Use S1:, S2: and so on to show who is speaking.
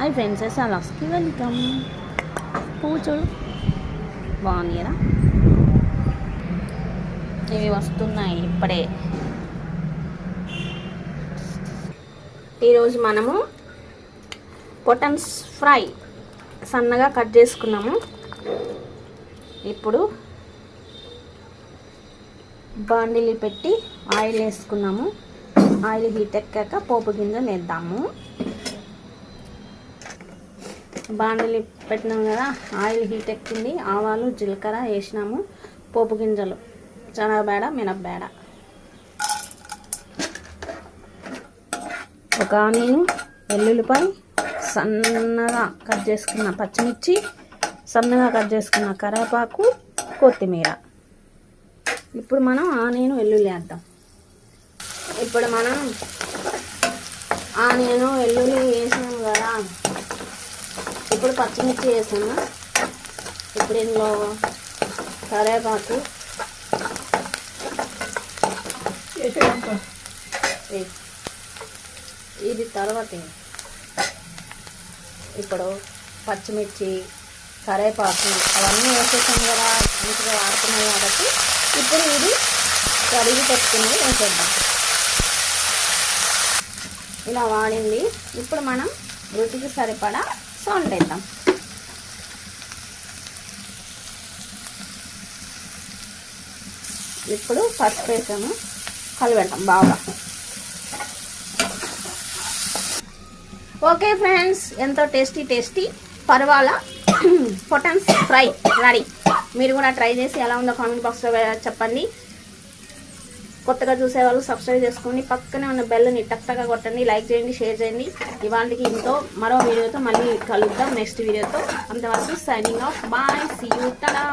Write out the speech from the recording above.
S1: Hi friends, ఎస్ఆర్కి welcome. పువ్వు చూడు, బాగుంది కదా. ఇవి వస్తున్నాయి ఇప్పుడే. ఈరోజు మనము పొటన్స్ ఫ్రై సన్నగా కట్ చేసుకున్నాము. ఇప్పుడు బాండిలి పెట్టి ఆయిల్ వేసుకున్నాము. ఆయిల్ హీట్ ఎక్కాక పోపు గింజలు వేద్దాము. బాండిలి పెట్టినాం కదా, ఆయిల్ హీట్ ఎక్కింది. ఆవాలు జీలకర్ర వేసినాము. పోపు గింజలు శనగబేడ, మినపబేడ, ఒక ఆనియన్, వెల్లుల్లిపాయ, సన్నగా కట్ చేసుకున్న పచ్చిమిర్చి, సన్నగా కట్ చేసుకున్న కరివేపాకు, కొత్తిమీర. ఇప్పుడు మనం ఆనియన్ వెల్లుల్లి వేద్దాం. ఇప్పుడు మనం ఆనియన్ వెల్లుల్లి వేసినాం కదా, ఇప్పుడు పచ్చిమిర్చి వేసాము. ఇప్పుడు ఇందులో కరివేపాకు ఇది తర్వాత. ఇప్పుడు పచ్చిమిర్చి, కరివేపాకు అవన్నీ వేసేసాం కదా, మంచిగా వాడుతున్నాయి కాబట్టి ఇప్పుడు ఇది కడిగి పెట్టుకుని వేసేద్దాం. ఇలా వాడింది. ఇప్పుడు మనం రుచికి సరిపడా సాల్ట్ వేద్దాం. ఇప్పుడు పసుపు వేసాము, కలిపెడతాం బాగా. ఓకే ఫ్రెండ్స్, ఎంతో టేస్టీ పర్వాల పొటన్స్ ఫ్రై రెడీ. మీరు కూడా ట్రై చేసి ఎలా ఉందో కామెంట్ బాక్స్లో చెప్పండి. కొత్తగా చూసేవాళ్ళు సబ్స్క్రైబ్ చేసుకోండి. పక్కనే ఉన్న బెల్ని టక్టగా కొట్టండి. లైక్ చేయండి, షేర్ చేయండి. ఇవాళకి ఇంతో మరో వీడియోతో మళ్ళీ కలుద్దాం, నెక్స్ట్ వీడియోతో. అంతవరకు signing off. Bye, see you, Tata.